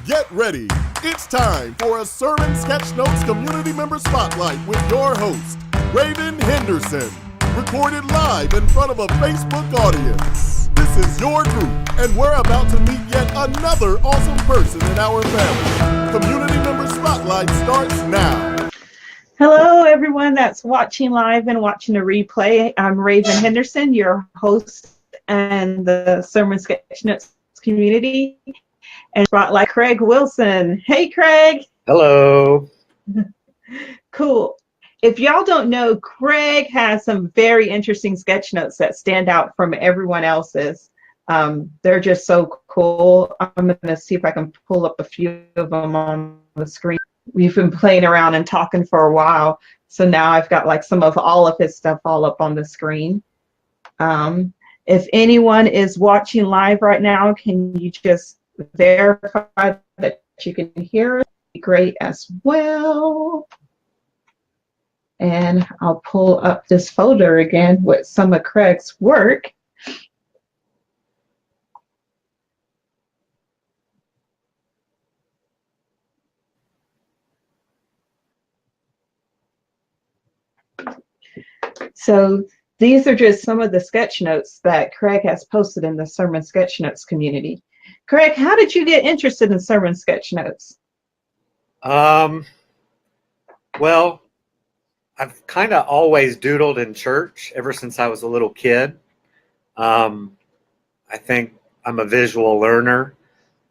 Get ready. It's time for a Sermon Sketchnotes Community Member Spotlight with your host, Raven Henderson. Recorded live in front of a Facebook audience. This is your group, and we're about to meet yet another awesome person in our family. Community Member Spotlight starts now. Hello, everyone that's watching live and watching the replay. I'm Raven Henderson, your host and the Sermon Sketchnotes community. And Spotlight Craig Wilson. Hey, Craig. Hello. Cool. If y'all don't know, Craig has some very interesting sketch notes that stand out from everyone else's. They're just so cool. I'm going to see if I can pull up a few of them on the screen. We've been playing around and talking for a while, so now I've got like some of all of his stuff all up on the screen. If anyone is watching live right now, can you just verify that you can hear it? Great as well. And I'll pull up this folder again with some of Craig's work. So these are just some of the sketch notes that Craig has posted in the Sermon Sketchnotes community. Craig, how did you get interested in Sermon Sketchnotes? Well, I've kind of always doodled in church ever since I was a little kid. I think I'm a visual learner,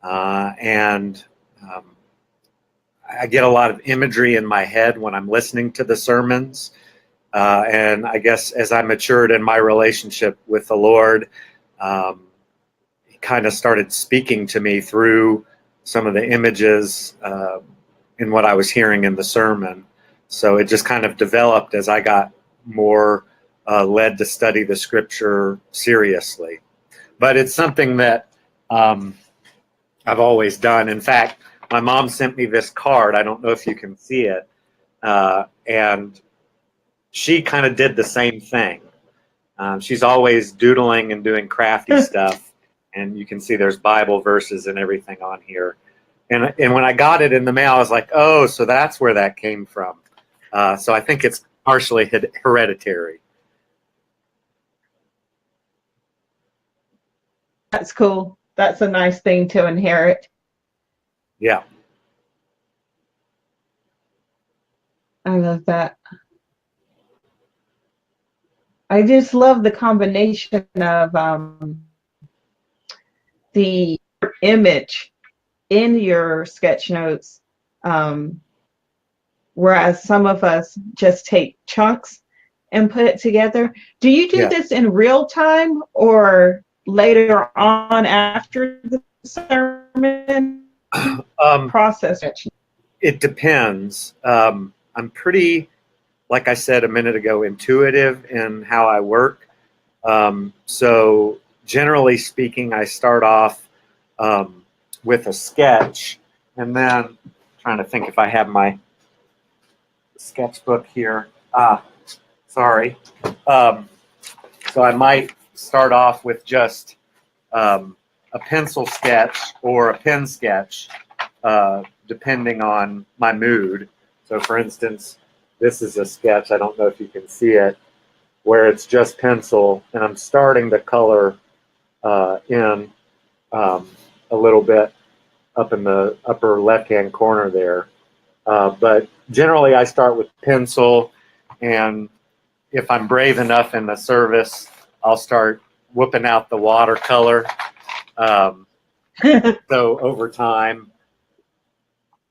and I get a lot of imagery in my head when I'm listening to the sermons. And I guess as I matured in my relationship with the Lord, He kind of started speaking to me through some of the images in what I was hearing in the sermon. So it just kind of developed as I got more led to study the scripture seriously. But it's something that I've always done. In fact, my mom sent me this card. I don't know if you can see it. And she kind of did the same thing. She's always doodling and doing crafty stuff. And you can see there's Bible verses and everything on here. And when I got it in the mail, I was like, oh, so that's where that came from. So I think it's partially hereditary. That's cool. That's a nice thing to inherit. Yeah. I love that. I just love the combination of the image in your sketch notes, whereas some of us just take chunks and put it together. Do you do this in real time or later on after the sermon process? It depends. I'm pretty, like I said a minute ago, intuitive in how I work. So generally speaking, I start off with a sketch, and then trying to think if I have my sketchbook here. Sorry. So I might start off with just a pencil sketch or a pen sketch, depending on my mood. So for instance, this is a sketch, I don't know if you can see it, where it's just pencil, and I'm starting to color in a little bit up in the upper left-hand corner there. But generally I start with pencil, and if I'm brave enough in the service, I'll start whooping out the watercolor. So over time,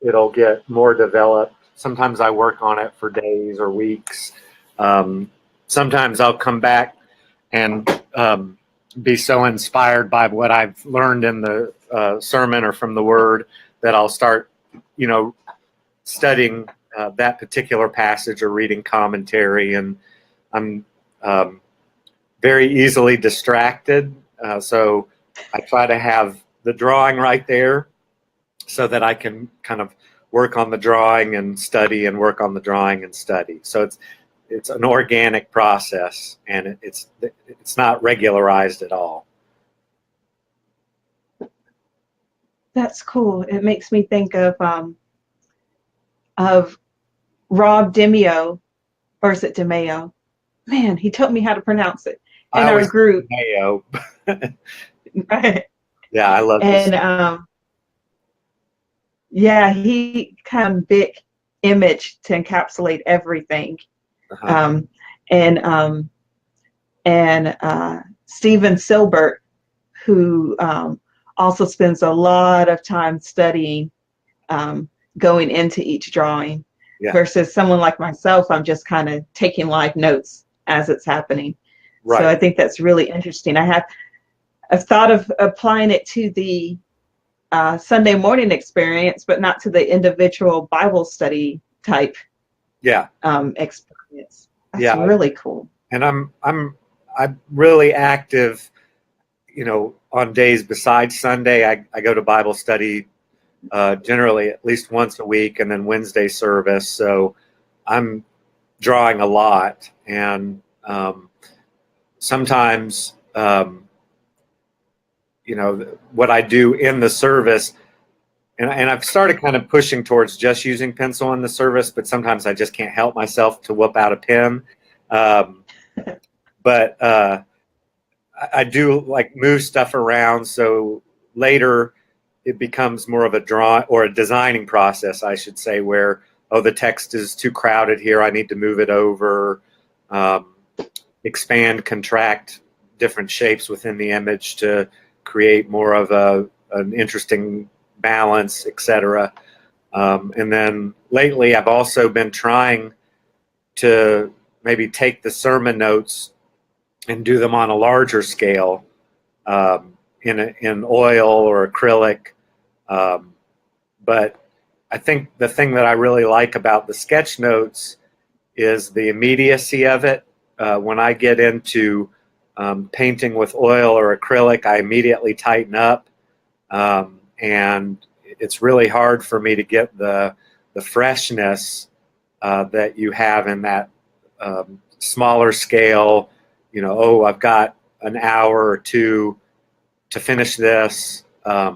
it'll get more developed. Sometimes I work on it for days or weeks. Sometimes I'll come back and be so inspired by what I've learned in the sermon or from the Word that I'll start, studying that particular passage or reading commentary. And I'm very easily distracted. So I try to have the drawing right there so that I can kind of work on the drawing and study and work on the drawing and study. So it's an organic process, and it's not regularized at all. That's cool. It makes me think of Rob DeMeo, or is it DeMeo? Man, he taught me how to pronounce it I in our always group. Mayo. Right. Yeah, I love this. And yeah, he kind of big image to encapsulate everything. Uh-huh. Um, and Steven Silbert, who also spends a lot of time studying, going into each drawing, Yeah. versus someone like myself, I'm just kind of taking live notes as it's happening. Right. So I think that's really interesting. I've thought of applying it to the Sunday morning experience, but not to the individual Bible study type Yeah. experience. That's Yeah. really cool. And I'm really active, on days besides Sunday. I go to Bible study generally at least once a week, and then Wednesday service. So I'm drawing a lot, and sometimes what I do in the service, and I've started kind of pushing towards just using pencil in the service, but sometimes I just can't help myself to whip out a pen. But I do like move stuff around, so later it becomes more of a draw or a designing process, I should say, where, oh, the text is too crowded here, I need to move it over, expand, contract different shapes within the image to create more of an interesting balance, etc. And then lately I've also been trying to maybe take the sermon notes and do them on a larger scale, in oil or acrylic. But I think the thing that I really like about the sketch notes is the immediacy of it. When I get into painting with oil or acrylic, I immediately tighten up, and it's really hard for me to get the freshness that you have in that smaller scale. I've got an hour or two to finish this. I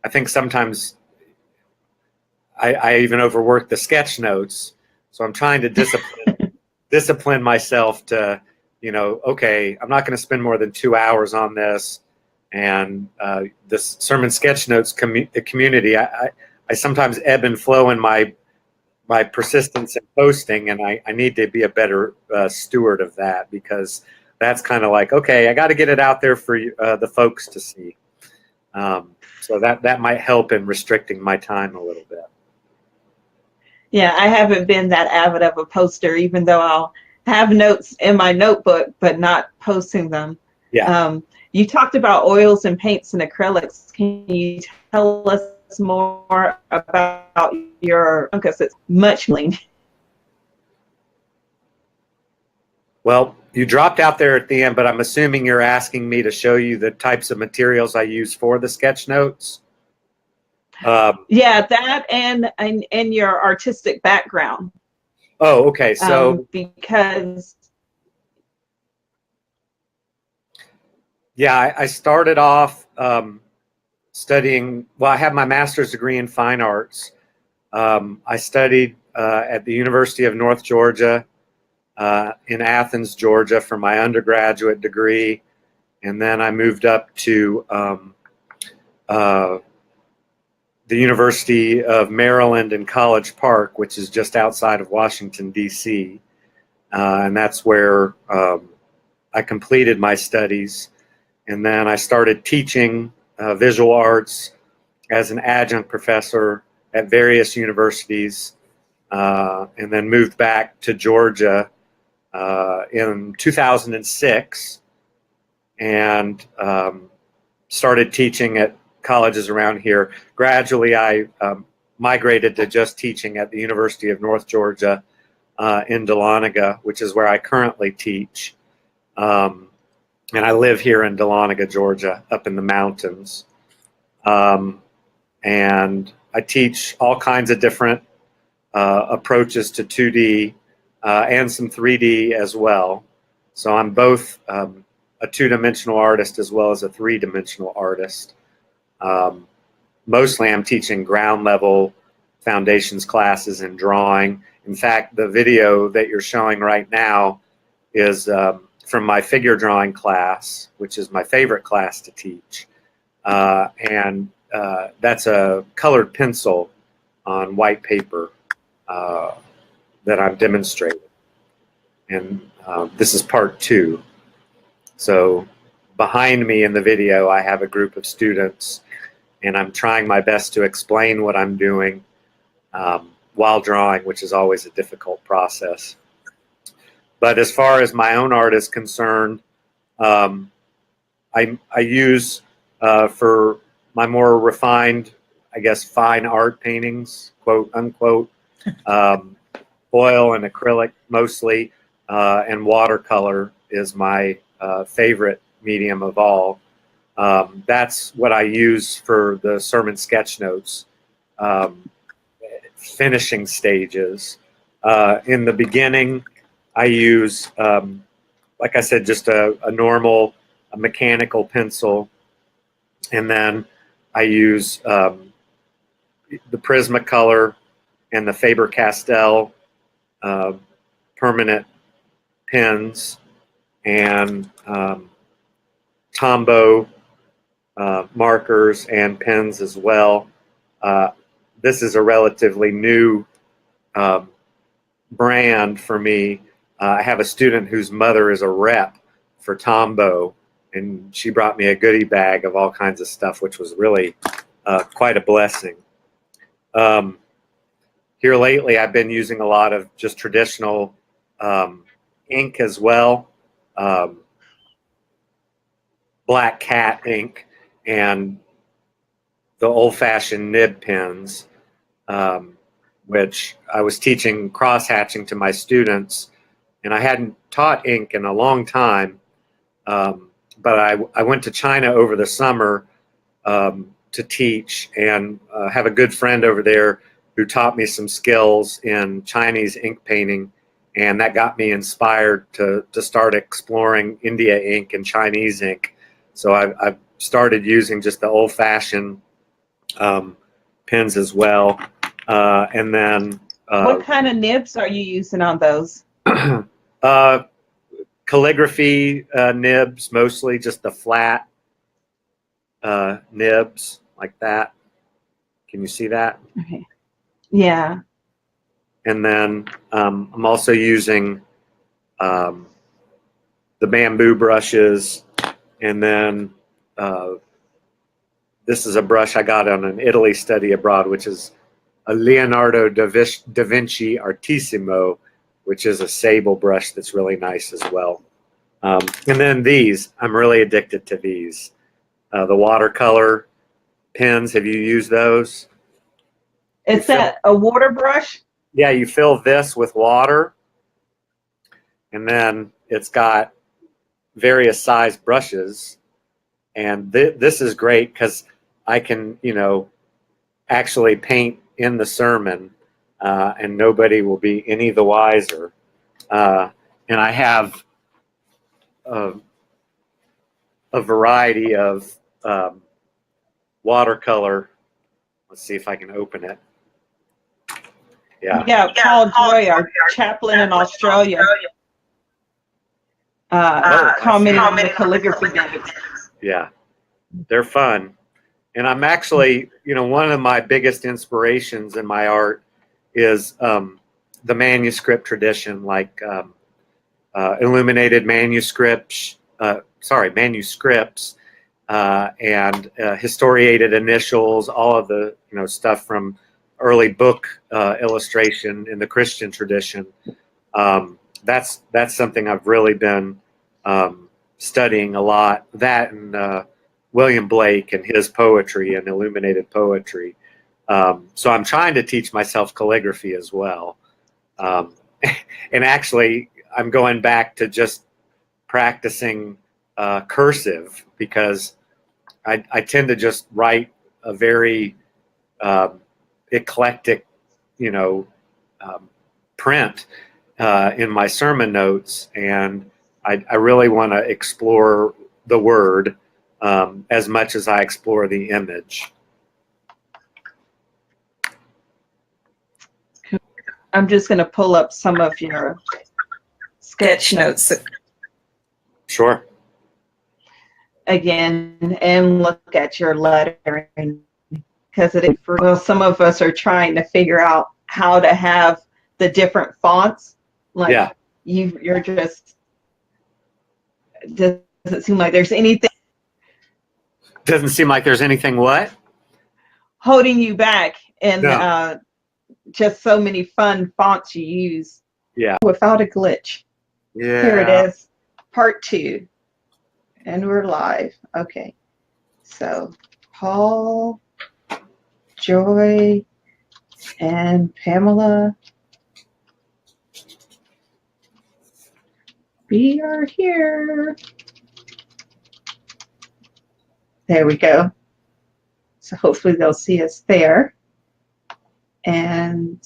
think sometimes I even overwork the sketch notes, so I'm trying to discipline myself to, okay, I'm not going to spend more than 2 hours on this. And this sermon sketch notes community, I sometimes ebb and flow in my persistence in posting, and I need to be a better steward of that, because that's kind of like, okay, I got to get it out there for the folks to see. So that might help in restricting my time a little bit. Yeah, I haven't been that avid of a poster, even though I'll have notes in my notebook, but not posting them. Yeah. You talked about oils and paints and acrylics. Can you tell us more about your, because it's much lean. Well, you dropped out there at the end, but I'm assuming you're asking me to show you the types of materials I use for the sketch notes. Yeah, that and your artistic background. Oh, okay. So because yeah, I started off studying. Well, I have my master's degree in fine arts. I studied at the University of North Georgia in Athens, Georgia, for my undergraduate degree, and then I moved up to the University of Maryland in College Park, which is just outside of Washington, D.C., and that's where I completed my studies. And then I started teaching visual arts as an adjunct professor at various universities, and then moved back to Georgia in 2006 and started teaching at colleges around here. Gradually, I migrated to just teaching at the University of North Georgia in Dahlonega, which is where I currently teach. And I live here in Dahlonega, Georgia, up in the mountains. And I teach all kinds of different approaches to 2D and some 3D as well. So I'm both a two-dimensional artist as well as a three-dimensional artist. mostly I'm teaching ground level foundations classes in drawing. In fact, the video that you're showing right now is from my figure drawing class, which is my favorite class to teach. And that's a colored pencil on white paper that I'm demonstrating. And this is part 2. So behind me in the video, I have a group of students, and I'm trying my best to explain what I'm doing while drawing, which is always a difficult process. But as far as my own art is concerned, I use for my more refined, I guess, fine art paintings, quote unquote, oil and acrylic mostly, and watercolor is my favorite medium of all. That's what I use for the sermon sketch notes, finishing stages. In the beginning, I use, like I said, just a normal mechanical pencil, and then I use the Prismacolor and the Faber-Castell permanent pens, and Tombow markers and pens as well. This is a relatively new brand for me. I have a student whose mother is a rep for Tombow, and she brought me a goodie bag of all kinds of stuff, which was really quite a blessing. Here lately, I've been using a lot of just traditional ink as well, Black Cat ink, and the old-fashioned nib pens, which I was teaching cross-hatching to my students, and I hadn't taught ink in a long time, but I went to China over the summer to teach, and have a good friend over there who taught me some skills in Chinese ink painting, and that got me inspired to start exploring India ink and Chinese ink. So I've started using just the old-fashioned pens as well. And then what kind of nibs are you using on those? Calligraphy nibs, mostly just the flat nibs like that. Can you see that? Okay. Yeah. And then I'm also using the bamboo brushes, and then this is a brush I got on an Italy study abroad, which is a Leonardo da Vinci Artissimo, which is a sable brush that's really nice as well. And then these, I'm really addicted to these. The watercolor pens, have you used those? Is that a water brush? Yeah, you fill this with water, and then it's got various size brushes. And this is great because I can, actually paint in the sermon, and nobody will be any the wiser. And I have a variety of watercolor. Let's see if I can open it. Yeah. Yeah, Paul Joy, our chaplain in Australia, commented on the calligraphy nibs. Yeah, they're fun. And I'm actually, one of my biggest inspirations in my art is the manuscript tradition, like illuminated manuscripts, and historiated initials, all of the stuff from early book illustration in the Christian tradition. That's something I've really been studying a lot. That and William Blake and his poetry and illuminated poetry. So I'm trying to teach myself calligraphy as well. And actually, I'm going back to just practicing cursive, because I tend to just write a very eclectic, print in my sermon notes, and I really want to explore the word as much as I explore the image. I'm just going to pull up some of your sketch notes Sure. again and look at your lettering, because well, some of us are trying to figure out how to have the different fonts. Like Yeah. you're just, doesn't seem like there's anything Doesn't seem like there's anything what? holding you back, and No. just so many fun fonts you use. Yeah. Without a glitch. Yeah. Here it is, part 2, and we're live. Okay, so Paul, Joy, and Pamela, we are here. There we go. So hopefully they'll see us there. And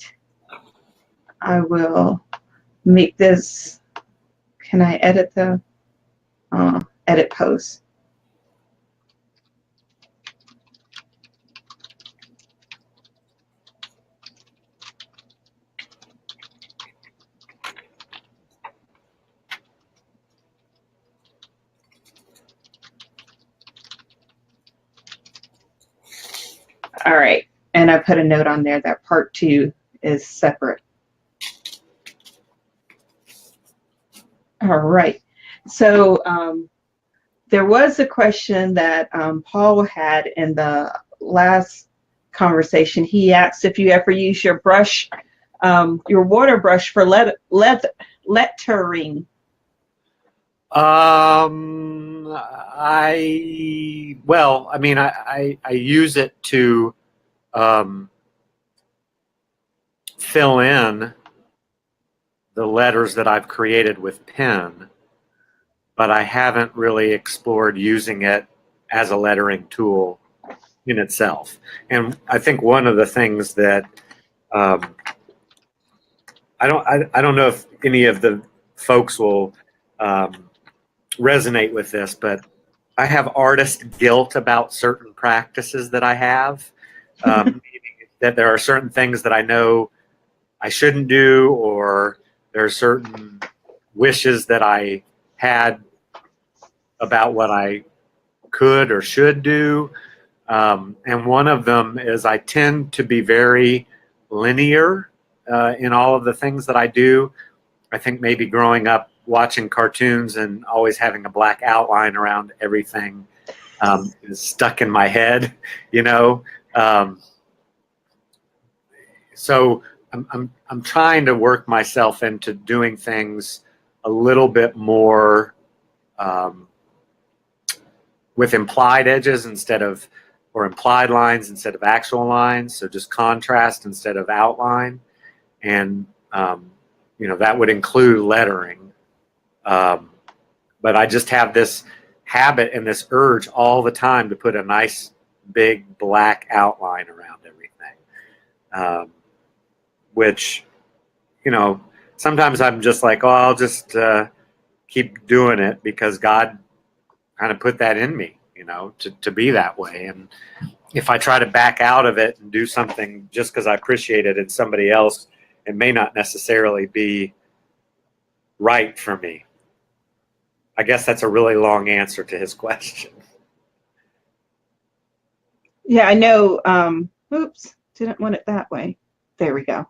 I will make this, can I edit the, edit post? All right, and I put a note on there that part 2 is separate. All right, so there was a question that Paul had in the last conversation. He asked if you ever use your brush, your water brush for lettering. I use it to fill in the letters that I've created with pen, but I haven't really explored using it as a lettering tool in itself. And I think one of the things that I don't know if any of the folks will resonate with this, but I have artist guilt about certain practices that I have. Meaning that there are certain things that I know I shouldn't do, or there are certain wishes that I had about what I could or should do. And one of them is I tend to be very linear in all of the things that I do. I think maybe growing up watching cartoons and always having a black outline around everything is stuck in my head, you know. So I'm trying to work myself into doing things a little bit more with implied edges or implied lines instead of actual lines. So just contrast instead of outline, and that would include lettering. But I just have this habit and this urge all the time to put a nice big black outline around everything, which, sometimes I'm just like, oh, I'll just keep doing it because God kind of put that in me, to be that way. And if I try to back out of it and do something just because I appreciate it in somebody else, it may not necessarily be right for me. I guess that's a really long answer to his question. Yeah, I know. Oops, didn't want it that way. There we go.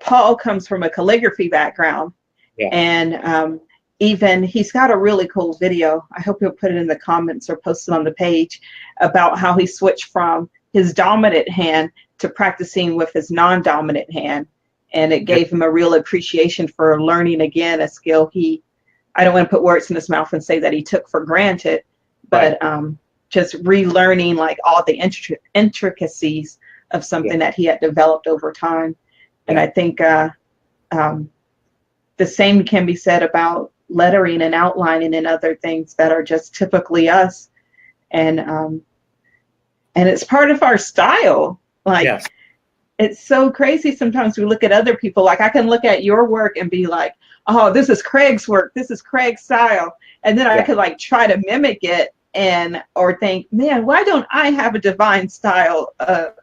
Paul comes from a calligraphy background, Yeah. And even he's got a really cool video. I hope he'll put it in the comments or post it on the page about how he switched from his dominant hand to practicing with his non-dominant hand. And it gave him a real appreciation for learning again a skill I don't want to put words in his mouth and say that he took for granted, but just relearning like all the intricacies of something that he had developed over time. And I think the same can be said about lettering and outlining and other things that are just typically us. And it's part of our style. Like, it's so crazy. Sometimes we look at other people, like I can look at your work and be like, oh, this is Craig's work. This is Craig's style. And then I could like try to mimic it or think, man, why don't I have a divine style? That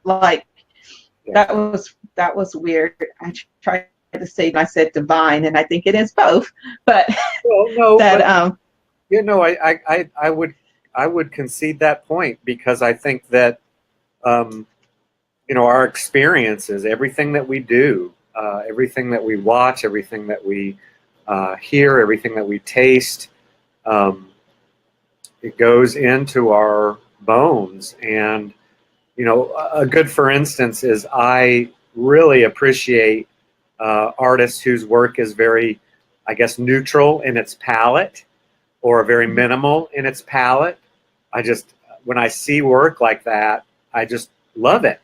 was that was weird. I tried to say, I said divine, and I think it is both. But Well, no, that but I would concede that point, because I think that our experiences, everything that we do, everything that we watch, everything that we hear, everything that we taste, it goes into our bones. And a good, for instance, is I really appreciate artists whose work is very, I guess, neutral in its palette, or very minimal in its palette. When I see work like that, I just love it.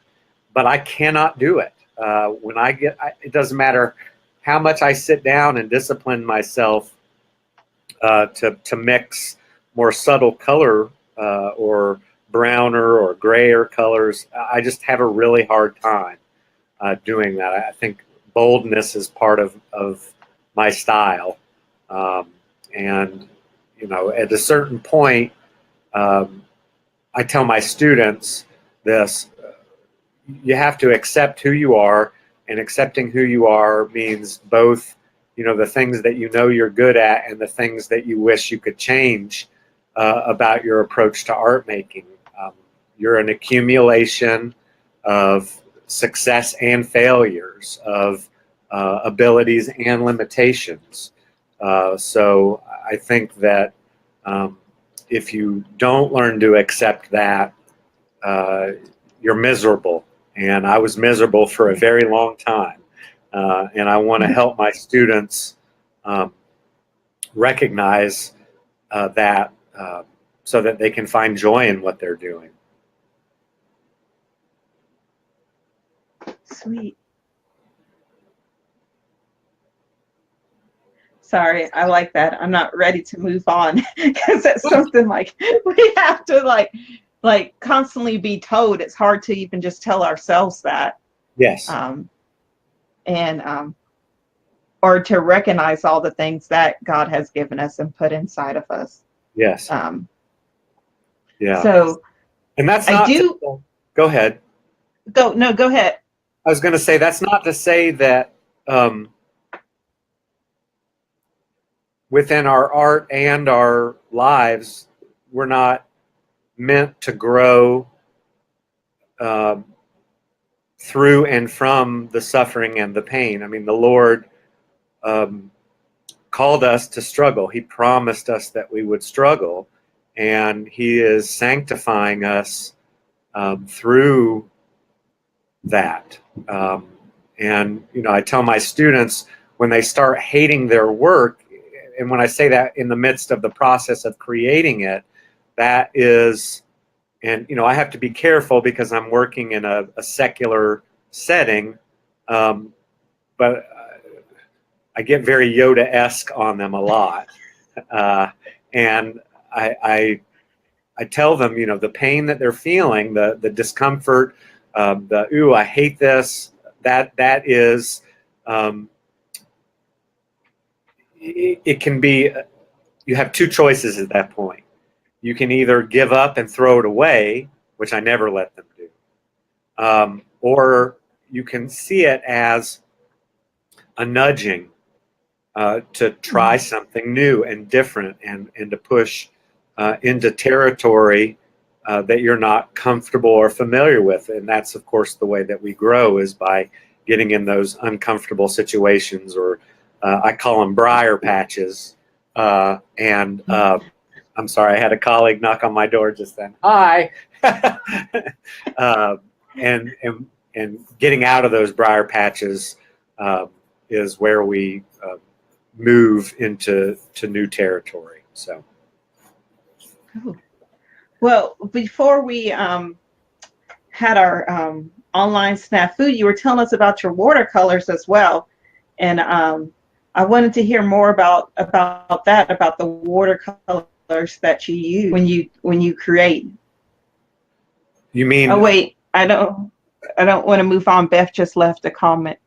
But I cannot do it. It doesn't matter how much I sit down and discipline myself to mix more subtle color, or browner or grayer colors. I just have a really hard time doing that. I think boldness is part of my style. And at a certain point, I tell my students this: you have to accept who you are, and accepting who you are means both, the things that you're good at, and the things that you wish you could change about your approach to art making. You're an accumulation of success and failures, of abilities and limitations. So I think that if you don't learn to accept that, you're miserable. And I was miserable for a very long time. And I want to help my students recognize that, so that they can find joy in what they're doing. sweet. Sorry, I like that. I'm not ready to move on because it's something like we have to like constantly be told. It's hard to even just tell ourselves that. Yes. And or to recognize all the things that God has given us and put inside of us. Yes. Yeah. So, and that's I not do. Go ahead. Go ahead. I was going to say, that's not to say that within our art and our lives, we're not meant to grow through and from the suffering and the pain. I mean, the Lord called us to struggle. He promised us that we would struggle, and He is sanctifying us through that. And I tell my students, when they start hating their work, and when I say that in the midst of the process of creating it, that is, and I have to be careful because I'm working in a secular setting, but I get very Yoda-esque on them a lot, and I tell them, the pain that they're feeling, the discomfort, the ooh, I hate this. That is, it can be. You have two choices at that point. You can either give up and throw it away, which I never let them do, or you can see it as a nudging to try something new and different, and to push into territory that you're not comfortable or familiar with. And that's, of course, the way that we grow, is by getting in those uncomfortable situations, or I call them briar patches. And I'm sorry, I had a colleague knock on my door just then. Hi. And getting out of those briar patches is where we move into new territory. So. Cool. Well, before we had our online snafu, you were telling us about your watercolors as well, and I wanted to hear more about that, about the watercolors that you use when you create. You mean? Oh wait, I don't want to move on. Beth just left a comment.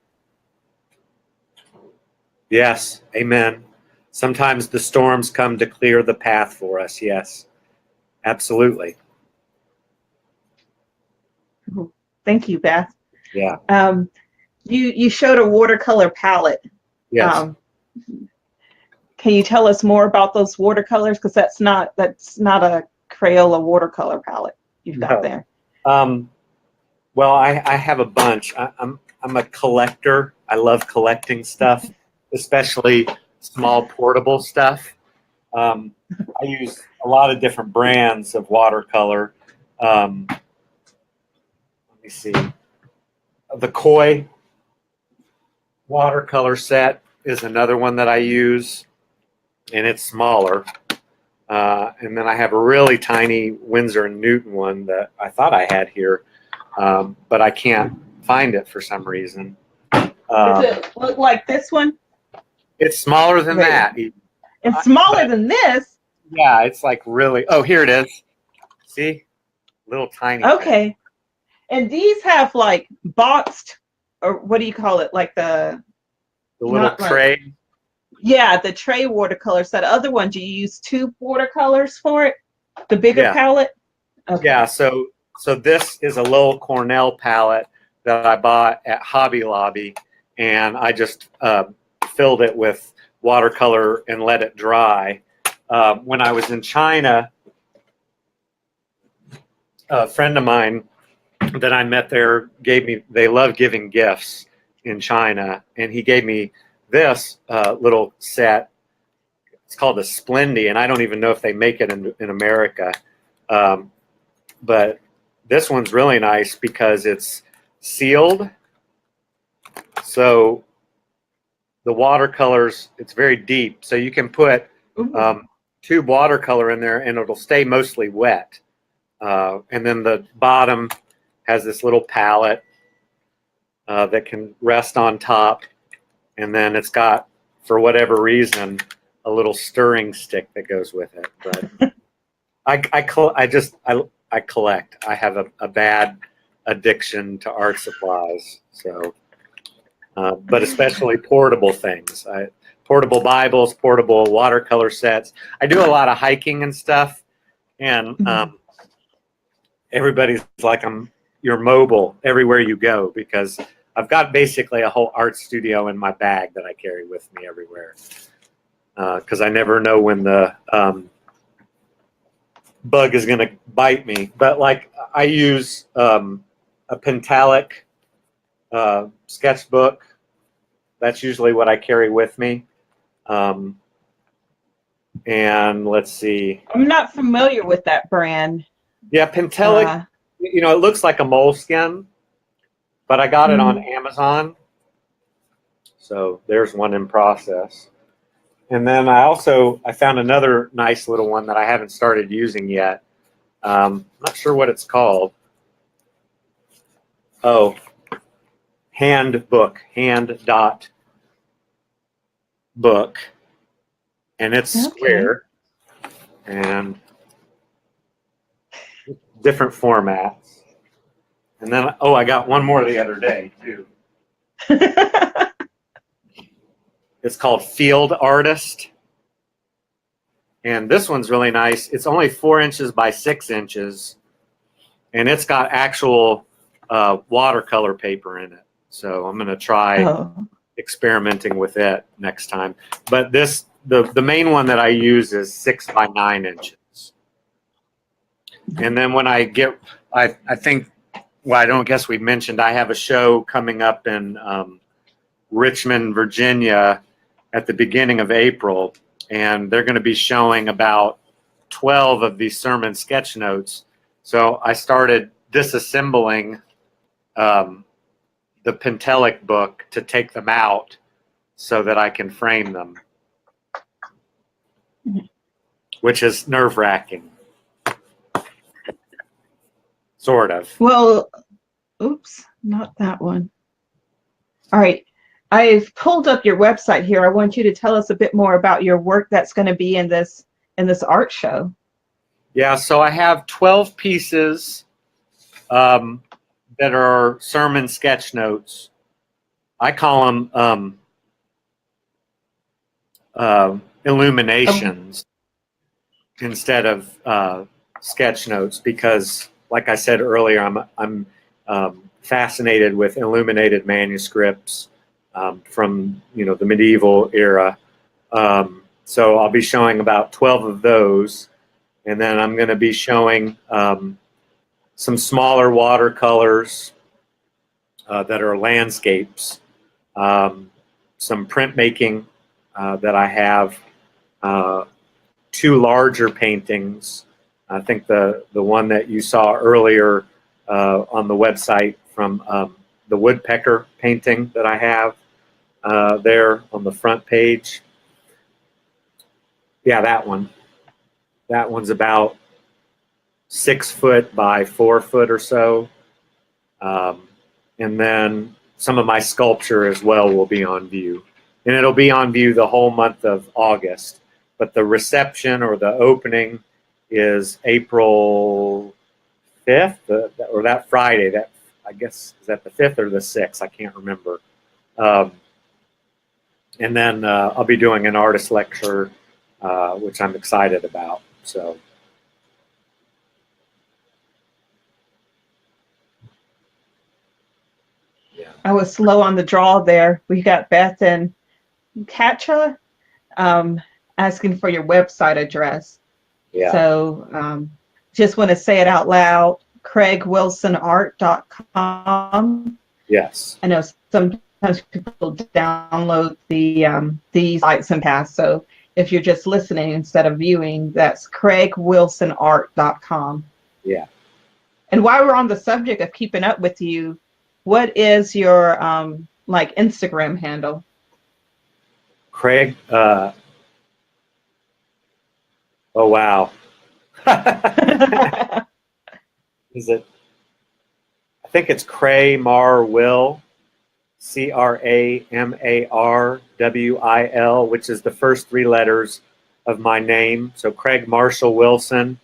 Yes, amen. Sometimes the storms come to clear the path for us. Yes, absolutely. Thank you, Beth. Yeah. You showed a watercolor palette. Yes. Can you tell us more about those watercolors? Because that's not a Crayola watercolor palette you've got there. Well, I have a bunch. I'm a collector. I love collecting stuff, especially small portable stuff. I use a lot of different brands of watercolor. Let me see. The Koi watercolor set is another one that I use, and it's smaller. And then I have a really tiny Winsor & Newton one that I thought I had here, but I can't find it for some reason. Does it look like this one? It's smaller than that. It's smaller than this? Yeah, it's like really. Oh, here it is. See? Little tiny Okay. thing. And these have like boxed, or what do you call it? Like the little tray. Yeah, the tray watercolors. That other one, do you use tube watercolors for it? The bigger palette? Okay. Yeah, so this is a Lowell Cornell palette that I bought at Hobby Lobby, and I just filled it with watercolor and let it dry. When I was in China, a friend of mine that I met there they love giving gifts in China, and he gave me this little set. It's called a Splendy, and I don't even know if they make it in America. But this one's really nice because it's sealed. So the watercolors, it's very deep. So you can put tube watercolor in there and it'll stay mostly wet. And then the bottom has this little palette that can rest on top. And then it's got, for whatever reason, a little stirring stick that goes with it. But I collect. I have a bad addiction to art supplies. So, but especially portable things. Portable Bibles, portable watercolor sets. I do a lot of hiking and stuff, and everybody's like, you're mobile everywhere you go, because I've got basically a whole art studio in my bag that I carry with me everywhere, because I never know when the bug is going to bite me. But like, I use a Pentalic sketchbook. That's usually what I carry with me. And let's see. I'm not familiar with that brand. Yeah, Pentalic, it looks like a moleskin, but I got it on Amazon. So there's one in process. And then I found another nice little one that I haven't started using yet. I'm not sure what it's called. Oh, hand dot book. And it's square and different formats. And then, I got one more the other day too. It's called Field Artist. And this one's really nice. It's only 4 inches by 6 inches. And it's got actual watercolor paper in it. So I'm going to try experimenting with it next time. But the main one that I use is 6 by 9 inches. And then when I think, I don't guess we mentioned, I have a show coming up in Richmond, Virginia at the beginning of April, and they're going to be showing about 12 of these sermon sketch notes. So I started disassembling the Pentalic book to take them out so that I can frame them, which is nerve-wracking. Sort of. Well, oops, not that one. All right. I've pulled up your website here. I want you to tell us a bit more about your work that's going to be in this art show. Yeah, so I have 12 pieces that are sermon sketch notes. I call them illuminations instead of sketch notes, because, like I said earlier, I'm fascinated with illuminated manuscripts from the medieval era. So I'll be showing about 12 of those, and then I'm going to be showing some smaller watercolors that are landscapes, some printmaking that I have, 2 larger paintings. I think the one that you saw earlier on the website from the woodpecker painting that I have there on the front page. Yeah, that one. That one's about 6 foot by 4 foot or so. And then some of my sculpture as well will be on view. And it'll be on view the whole month of August. But the reception or the opening is April 5th, or that Friday. That, I guess, is that the 5th or the 6th? I can't remember. And then I'll be doing an artist lecture, which I'm excited about. So. Yeah. I was slow on the draw there. We got Beth and Katja asking for your website address. Yeah. So just want to say it out loud, craigwilsonart.com. Yes. I know sometimes people download these sites and pass. So if you're just listening instead of viewing, that's craigwilsonart.com. Yeah. And while we're on the subject of keeping up with you, what is your like Instagram handle? Craig. Oh wow. Is it? I think it's Cray Mar Will, CramarWil, which is the first 3 letters of my name. So Craig Marshall Wilson.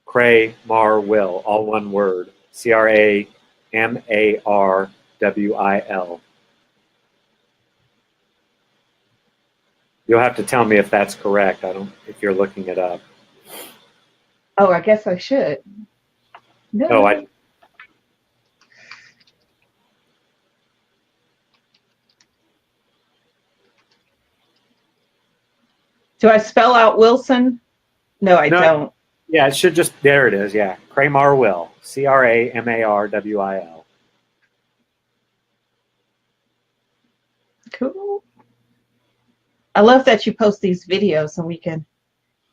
Cray Mar Will, all one word. CramarWil. You'll have to tell me if that's correct. If you're looking it up. Oh, I guess I should. No. Oh, Do I spell out Wilson? No, I don't. Yeah, it should just, there it is, yeah. Cramar Will, CramarWil. Cool. I love that you post these videos and we can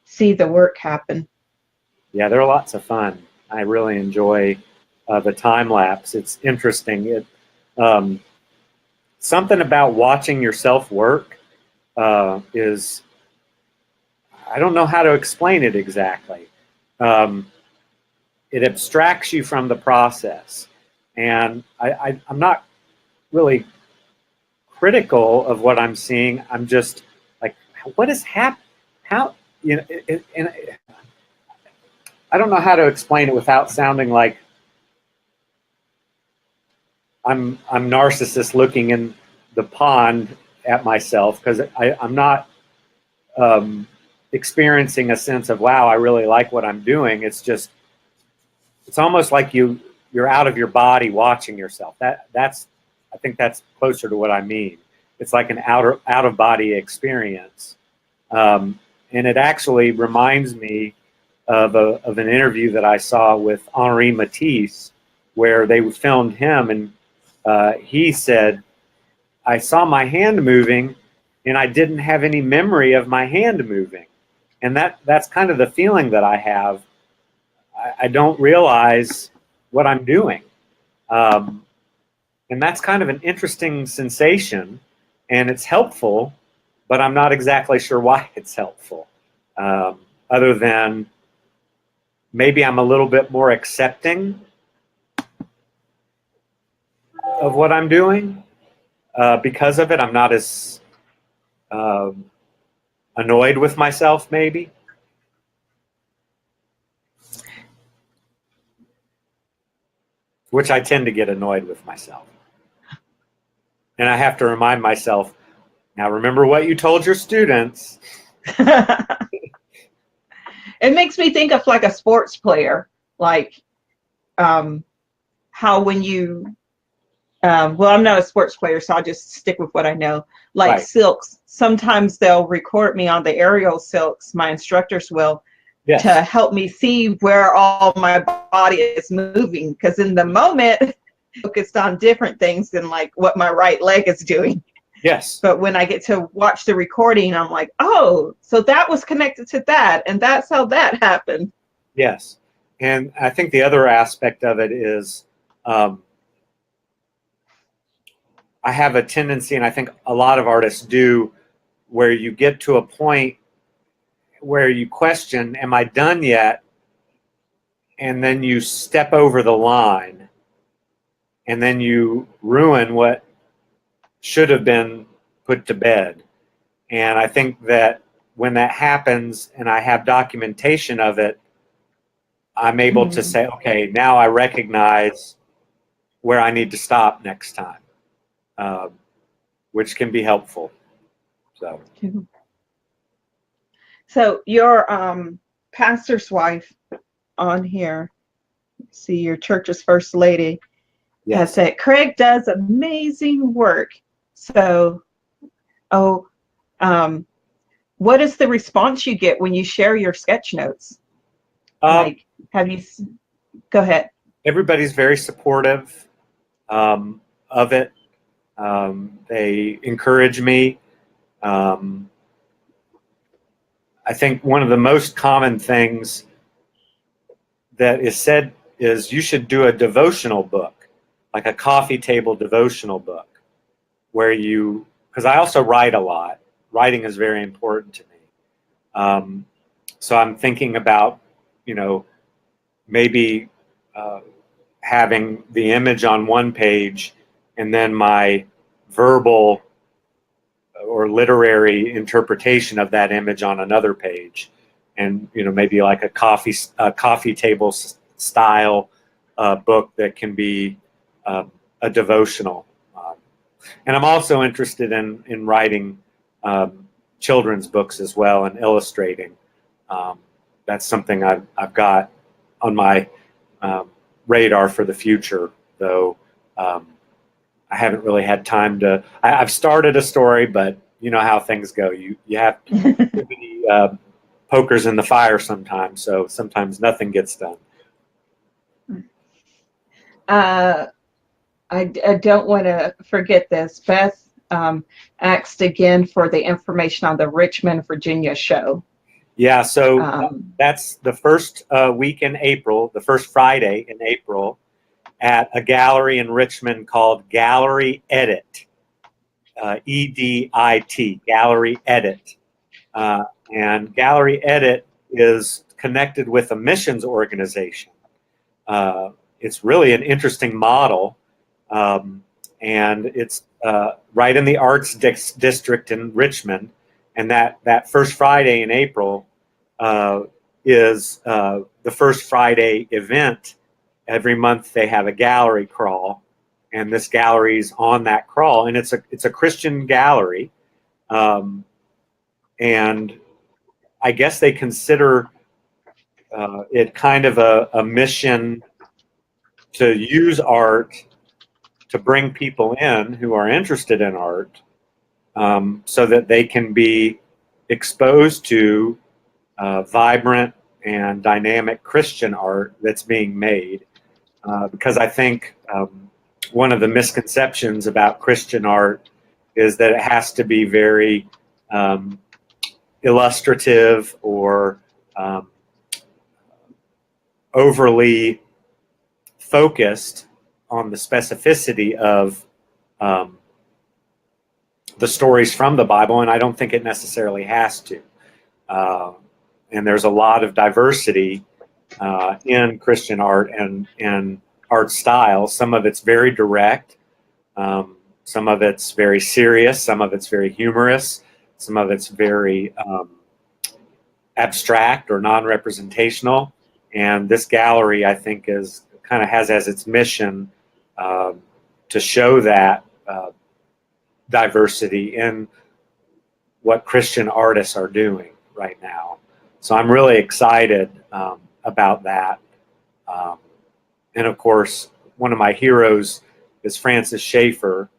see the work happen. Yeah, they're lots of fun. I really enjoy the time lapse. It's interesting. Something about watching yourself work is, I don't know how to explain it exactly. It abstracts you from the process. And I'm not really critical of what I'm seeing. I'm just like, what is happening? How, and I don't know how to explain it without sounding like I'm narcissist looking in the pond at myself, because I'm not experiencing a sense of, wow, I really like what I'm doing. It's just, it's almost like you're out of your body watching yourself. I think that's closer to what I mean. It's like an out of body experience. And it actually reminds me of an interview that I saw with Henri Matisse, where they filmed him, and he said, I saw my hand moving and I didn't have any memory of my hand moving. And that's kind of the feeling that I have. I don't realize what I'm doing. And that's kind of an interesting sensation, and it's helpful, but I'm not exactly sure why it's helpful. Other than maybe I'm a little bit more accepting of what I'm doing. Because of it, I'm not as annoyed with myself, maybe. Which I tend to get annoyed with myself. And I have to remind myself, now remember what you told your students. It makes me think of like a sports player. Like how when you well, I'm not a sports player, so I'll just stick with what I know. Like Right. silks, sometimes they'll record me on the aerial silks, my instructors will, Yes. to help me see where all my body is moving. Because in the moment, focused on different things than like what my right leg is doing. Yes. But when I get to watch the recording, I'm like, oh, so that was connected to that, and that's how that happened. Yes. And I think the other aspect of it is I have a tendency, and I think a lot of artists do, where you get to a point where you question, am I done yet? And then you step over the line, and then you ruin what should have been put to bed. And I think that when that happens and I have documentation of it, I'm able to say, okay, now I recognize where I need to stop next time, which can be helpful. So your pastor's wife on here, see, your church's first lady, has said Craig does amazing work. So, what is the response you get when you share your sketch notes? Like, have you? Go ahead. Everybody's very supportive of it. They encourage me. I think one of the most common things that is said is you should do a devotional book, like a coffee table devotional book, where you, because I also write a lot. Writing is very important to me. So I'm thinking about, maybe having the image on one page and then my verbal or literary interpretation of that image on another page, and maybe like a coffee table style book that can be a devotional. And I'm also interested in writing children's books as well and illustrating. That's something I've got on my radar for the future, though. I haven't really had time to. I've started a story, but you know how things go. You have too many pokers in the fire sometimes, so sometimes nothing gets done. I don't want to forget this. Beth asked again for the information on the Richmond, Virginia show. Yeah, so that's the first week in April, the first Friday in April, at a gallery in Richmond called Gallery Edit, EDIT, Gallery Edit. And Gallery Edit is connected with a missions organization. It's really an interesting model, and it's right in the Arts District in Richmond. And that first Friday in April is the first Friday event. Every month they have a gallery crawl, and this gallery's on that crawl, and it's a Christian gallery, and I guess they consider it kind of a mission to use art to bring people in who are interested in art, so that they can be exposed to vibrant and dynamic Christian art that's being made. Because I think one of the misconceptions about Christian art is that it has to be very illustrative or overly focused on the specificity of the stories from the Bible, and I don't think it necessarily has to. And there's a lot of diversity in Christian art and art style. Some of it's very direct, some of it's very serious, some of it's very humorous, some of it's very abstract or non-representational. And this gallery, I think, has as its mission to show that diversity in what Christian artists are doing right now. So I'm really excited about that. And of course, one of my heroes is Francis Schaeffer,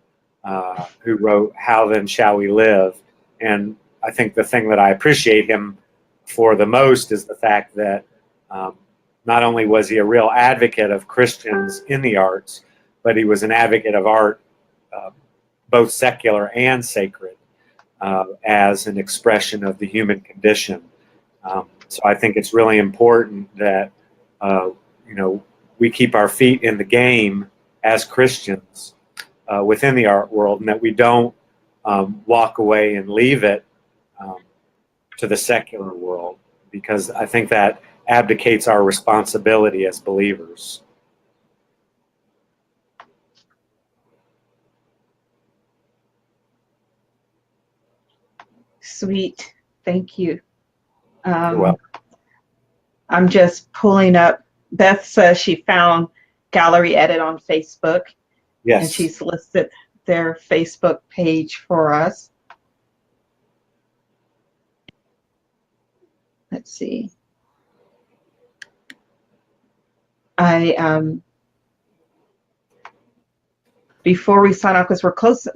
who wrote How Then Shall We Live? And I think the thing that I appreciate him for the most is the fact that not only was he a real advocate of Christians in the arts, but he was an advocate of art, both secular and sacred, as an expression of the human condition. So I think it's really important that we keep our feet in the game as Christians within the art world, and that we don't walk away and leave it to the secular world, because I think that abdicates our responsibility as believers. Sweet. Thank you. You're welcome. I'm just pulling up. Beth says she found Gallery Edit on Facebook. Yes. And she's listed their Facebook page for us. Let's see. Before we sign off, because we're close,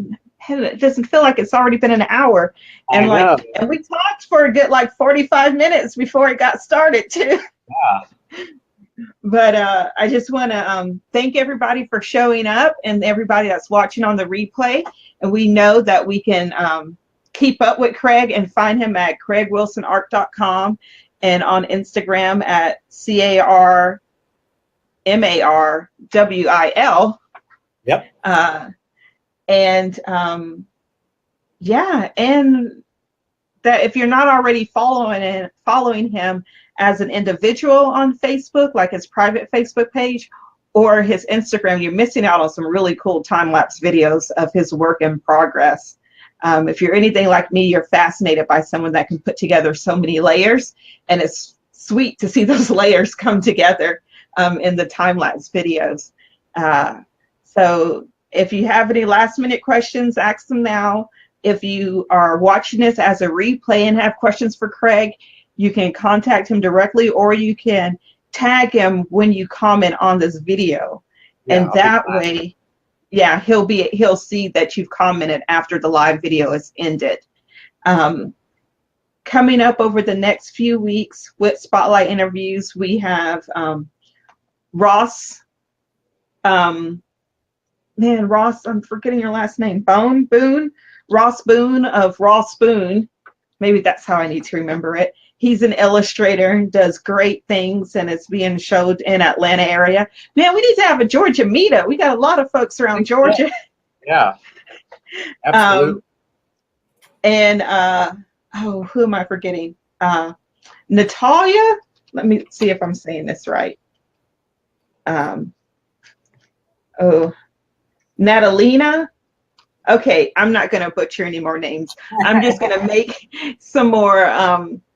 it doesn't feel like it's already been an hour. And and we talked for a good 45 minutes before it got started too. Yeah. But I just want to thank everybody for showing up and everybody that's watching on the replay. And we know that we can keep up with Craig and find him at craigwilsonart.com and on Instagram at CARMARWIL. Yep. And that if you're not already following him as an individual on Facebook, like his private Facebook page or his Instagram, you're missing out on some really cool time-lapse videos of his work in progress. If you're anything like me, you're fascinated by someone that can put together so many layers, and it's sweet to see those layers come together in the time-lapse videos. So if you have any last-minute questions, ask them now. If you are watching this as a replay and have questions for Craig, you can contact him directly, or you can tag him when you comment on this video. Yeah, and that way, yeah, he'll see that you've commented after the live video is ended. Coming up over the next few weeks with spotlight interviews, we have Ross. Ross, I'm forgetting your last name. Ross Boone of Raw Spoon. Maybe that's how I need to remember it. He's an illustrator, does great things, and it's being showed in Atlanta area. Man, we need to have a Georgia meetup. We got a lot of folks around Georgia. Yeah, absolutely. Who am I forgetting? Natalia. Let me see if I'm saying this right. Natalina. Okay, I'm not going to butcher any more names. I'm just going to make some more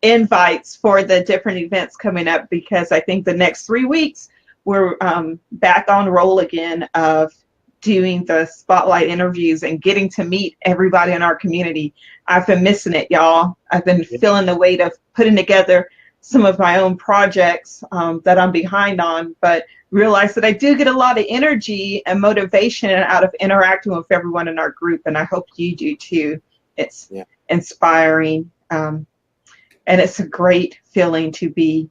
invites for the different events coming up, because I think the next 3 weeks we're back on roll again of doing the spotlight interviews and getting to meet everybody in our community. I've been missing it, y'all. I've been feeling the weight of putting together some of my own projects that I'm behind on, but realize that I do get a lot of energy and motivation out of interacting with everyone in our group, and I hope you do too. It's inspiring, and it's a great feeling to be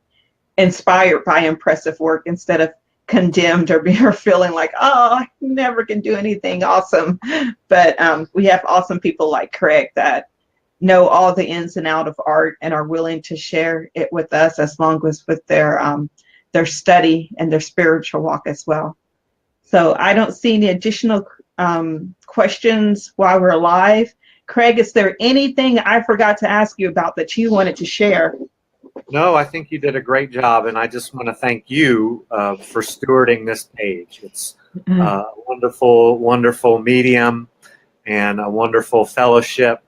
inspired by impressive work instead of condemned or feeling like, oh, I never can do anything awesome. But we have awesome people like Craig that know all the ins and outs of art and are willing to share it with us, as long as with their study and their spiritual walk as well. So I don't see any additional questions while we're live. Craig, is there anything I forgot to ask you about that you wanted to share? No, I think you did a great job, and I just want to thank you for stewarding this page. It's a wonderful, wonderful medium and a wonderful fellowship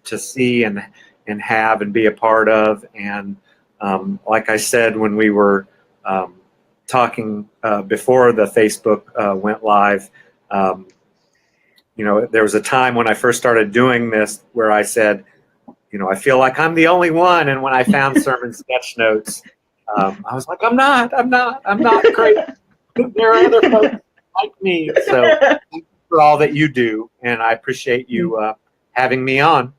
to see and have and be a part of. And like I said, when we were talking before the Facebook went live, there was a time when I first started doing this where I said, I feel like I'm the only one. And when I found sermon sketch notes, I was like, I'm not great. There are other folks like me. So thank you for all that you do, and I appreciate you having me on.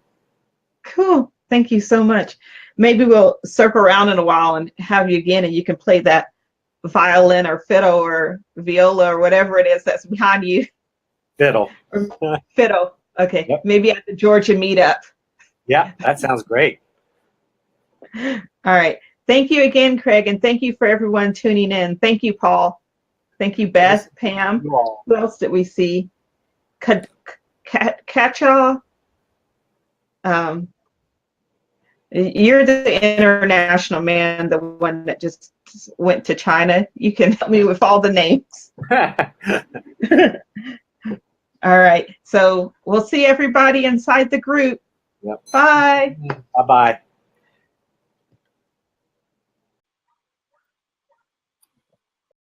Cool. Thank you so much. Maybe we'll circle around in a while and have you again, and you can play that violin or fiddle or viola or whatever it is that's behind you. Fiddle. Fiddle. Okay. Yep. Maybe at the Georgia meetup. Yeah, that sounds great. All right. Thank you again, Craig, and thank you for everyone tuning in. Thank you, Paul. Thank you, Beth, Pam. You all. Who else did we see? Catcha. You're the international man, the one that just went to China. You can help me with all the names. All right. So we'll see everybody inside the group. Yep. Bye. Bye-bye.